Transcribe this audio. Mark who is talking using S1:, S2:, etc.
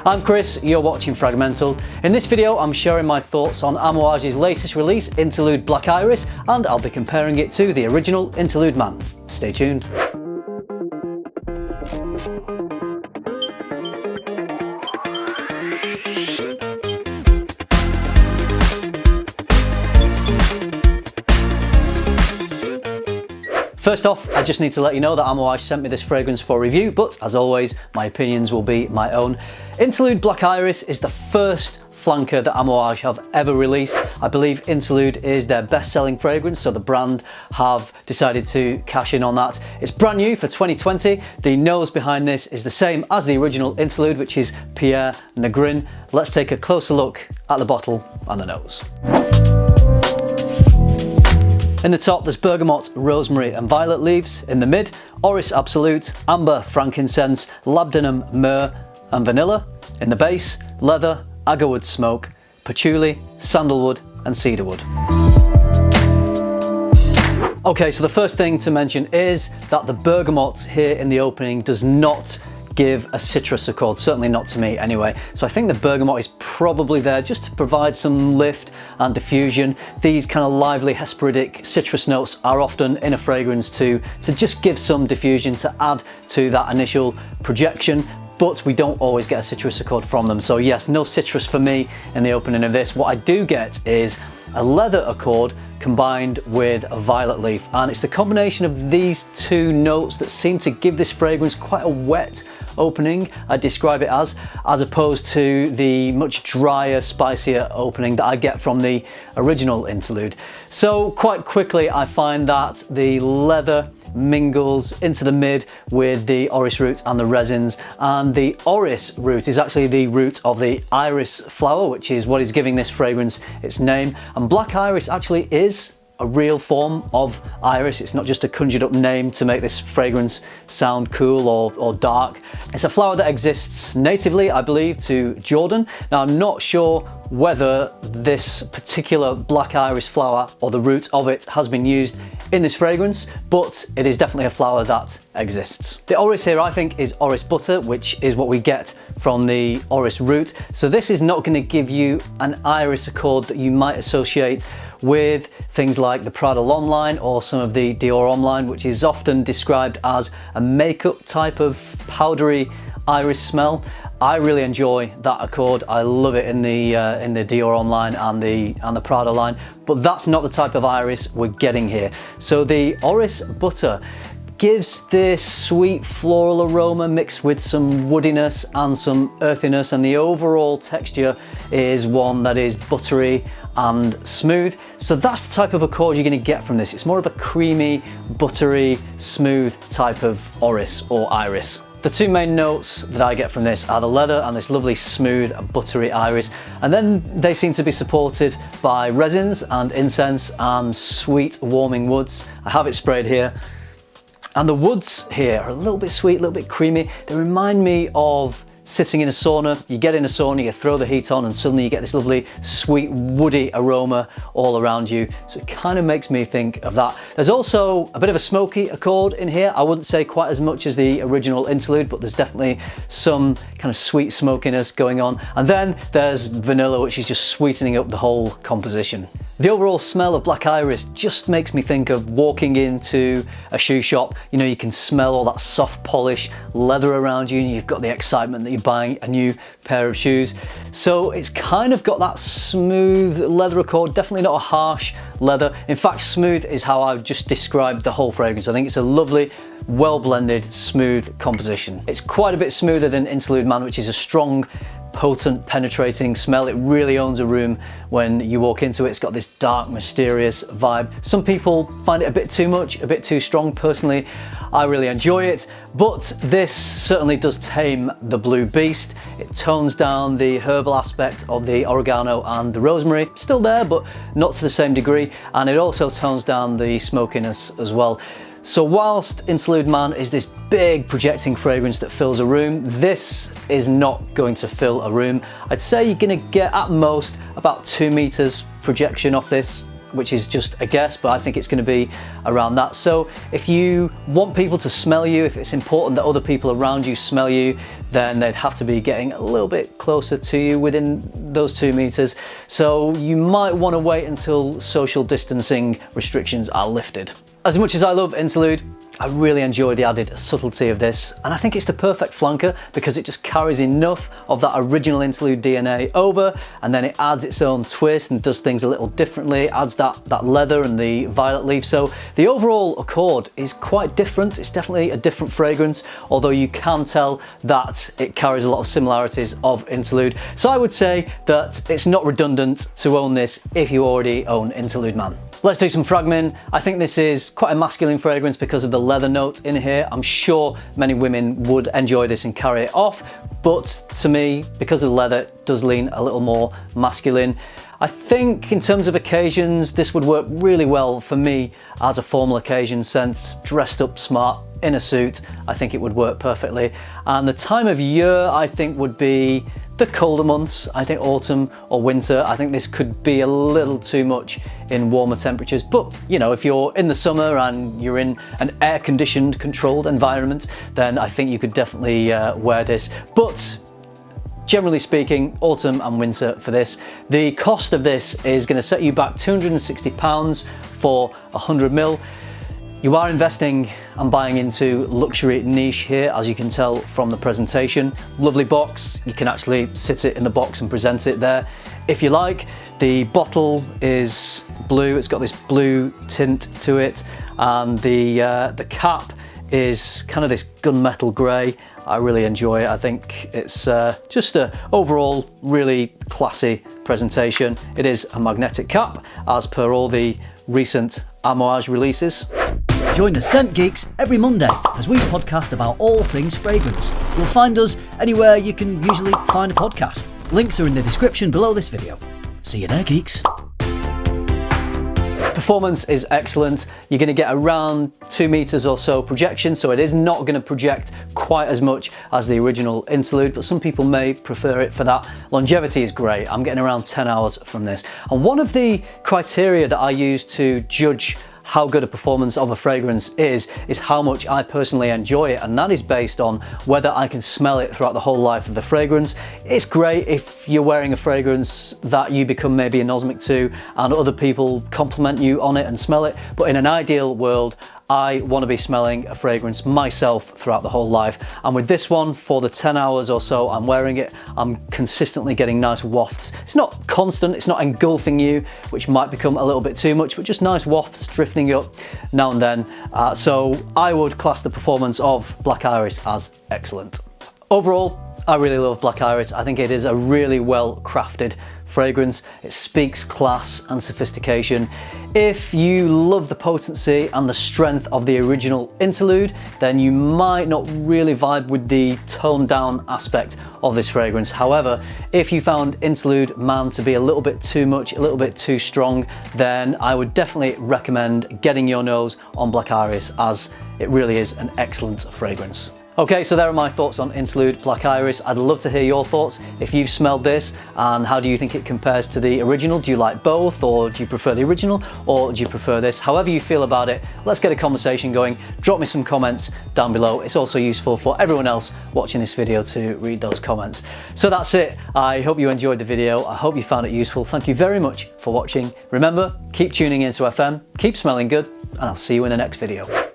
S1: I'm Chris, you're watching FRAG-MENTAL. In this video I'm sharing my thoughts on Amouage's latest release, Interlude Black Iris, and I'll be comparing it to the original Interlude Man. Stay tuned. First off, I just need to let you know that Amouage sent me this fragrance for review, but as always, my opinions will be my own. Interlude Black Iris is the first flanker that Amouage have ever released. I believe Interlude is their best-selling fragrance, so the brand have decided to cash in on that. It's brand new for 2020. The nose behind this is the same as the original Interlude, which is Pierre Negrin. Let's take a closer look at the bottle and the nose. In the top, there's bergamot, rosemary and violet leaves. In the mid, orris absolute, amber, frankincense, labdanum, myrrh and vanilla. In the base, leather, agarwood smoke, patchouli, sandalwood and cedarwood. Okay, so the first thing to mention is that the bergamot here in the opening does not give a citrus accord, certainly not to me anyway. So I think the bergamot is probably there just to provide some lift and diffusion. These kind of lively Hesperidic citrus notes are often in a fragrance to just give some diffusion, to add to that initial projection, but we don't always get a citrus accord from them. So yes, no citrus for me in the opening of this. What I do get is a leather accord combined with a violet leaf, and it's the combination of these two notes that seem to give this fragrance quite a wet opening, I describe it as opposed to the much drier, spicier opening that I get from the original Interlude. So quite quickly I find that the leather mingles into the mid with the orris root and the resins, and the orris root is actually the root of the iris flower, which is what is giving this fragrance its name. And black iris actually is a real form of iris. It's not just a conjured up name to make this fragrance sound cool or dark. It's a flower that exists natively, I believe, to Jordan. Now I'm not sure whether this particular black iris flower or the root of it has been used in this fragrance, but it is definitely a flower that exists. The orris here I think is orris butter, which is what we get from the orris root. So this is not going to give you an iris accord that you might associate with things like the Prada L'Homme line or some of the Dior Homme line, which is often described as a makeup type of powdery iris smell. I really enjoy that accord. I love it in the Dior Homme line and the Prada line, but that's not the type of iris we're getting here. So the orris butter gives this sweet floral aroma mixed with some woodiness and some earthiness, and the overall texture is one that is buttery and smooth. So that's the type of accord you're going to get from this. It's more of a creamy, buttery, smooth type of orris or iris. The two main notes that I get from this are the leather and this lovely smooth buttery iris, and then they seem to be supported by resins and incense and sweet warming woods. I have it sprayed here, and the woods here are a little bit sweet, a little bit creamy. They remind me of sitting in a sauna. You get in a sauna, you throw the heat on, and suddenly you get this lovely sweet woody aroma all around you. So it kind of makes me think of that. There's also a bit of a smoky accord in here. I wouldn't say quite as much as the original Interlude, but there's definitely some kind of sweet smokiness going on. And then there's vanilla, which is just sweetening up the whole composition. The overall smell of black iris just makes me think of walking into a shoe shop. You know, you can smell all that soft polish leather around you, and you've got the excitement that you're buying a new pair of shoes. So it's kind of got that smooth leather accord, definitely not a harsh leather. In fact, smooth is how I would just describe the whole fragrance. I think it's a lovely, well-blended, smooth composition. It's quite a bit smoother than Interlude Man, which is a strong, potent, penetrating smell. It really owns a room when you walk into it. It's got this dark, mysterious vibe. Some people find it a bit too much, a bit too strong. Personally, I really enjoy it, but this certainly does tame the blue beast. It tones down the herbal aspect of the oregano and the rosemary. Still there, but not to the same degree, and it also tones down the smokiness as well. So whilst Interlude Man is this big projecting fragrance that fills a room, this is not going to fill a room. I'd say you're going to get at most about 2 meters projection off this, which is just a guess, but I think it's going to be around that. So if you want people to smell you, if it's important that other people around you smell you, then they'd have to be getting a little bit closer to you within those 2 meters. So you might want to wait until social distancing restrictions are lifted. As much as I love Interlude, I really enjoy the added subtlety of this, and I think it's the perfect flanker because it just carries enough of that original Interlude DNA over, and then it adds its own twist and does things a little differently, adds that leather and the violet leaf. So the overall accord is quite different. It's definitely a different fragrance, although you can tell that it carries a lot of similarities of Interlude. So I would say that it's not redundant to own this if you already own Interlude Man. Let's do some FRAG-MENTAL. I think this is quite a masculine fragrance because of the leather note in here. I'm sure many women would enjoy this and carry it off, but to me, because of the leather, it does lean a little more masculine. I think in terms of occasions, this would work really well for me as a formal occasion scent, dressed up smart in a suit. I think it would work perfectly. And the time of year I think would be the colder months. I think autumn or winter. I think this could be a little too much in warmer temperatures, but you know, if you're in the summer and you're in an air-conditioned, controlled environment, then I think you could definitely wear this. But generally speaking, autumn and winter for this. The cost of this is going to set you back £260 for 100ml. You are investing and buying into luxury niche here, as you can tell from the presentation. Lovely box. You can actually sit it in the box and present it there if you like. The bottle is blue. It's got this blue tint to it, and the cap is kind of this gunmetal grey. I really enjoy it. I think it's just a overall really classy presentation. It is a magnetic cap, as per all the recent Amouage releases.
S2: Join the Scent Geeks every Monday as we podcast about all things fragrance. You'll find us anywhere you can usually find a podcast. Links are in the description below this video. See you there, geeks.
S1: Performance is excellent. You're going to get around 2 meters or so projection, so it is not going to project quite as much as the original Interlude, but some people may prefer it for that. Longevity is great. I'm getting around 10 hours from this. And one of the criteria that I use to judge how good a performance of a fragrance is how much I personally enjoy it, and that is based on whether I can smell it throughout the whole life of the fragrance. It's great if you're wearing a fragrance that you become maybe anosmic to and other people compliment you on it and smell it, but in an ideal world, I want to be smelling a fragrance myself throughout the whole life. And with this one, for the 10 hours or so I'm wearing it, I'm consistently getting nice wafts. It's not constant, it's not engulfing you, which might become a little bit too much, but just nice wafts drifting up now and then. So I would class the performance of Black Iris as excellent. Overall, I really love Black Iris. I think it is a really well crafted fragrance. It speaks class and sophistication. If you love the potency and the strength of the original Interlude, then you might not really vibe with the toned down aspect of this fragrance. However, if you found Interlude Man to be a little bit too much, a little bit too strong, then I would definitely recommend getting your nose on Black Iris, as it really is an excellent fragrance. Okay, so there are my thoughts on Interlude Black Iris. I'd love to hear your thoughts if you've smelled this, and how do you think it compares to the original? Do you like both, or do you prefer the original, or do you prefer this? However you feel about it, let's get a conversation going. Drop me some comments down below. It's also useful for everyone else watching this video to read those comments. So that's it. I hope you enjoyed the video. I hope you found it useful. Thank you very much for watching. Remember, keep tuning into FM, keep smelling good, and I'll see you in the next video.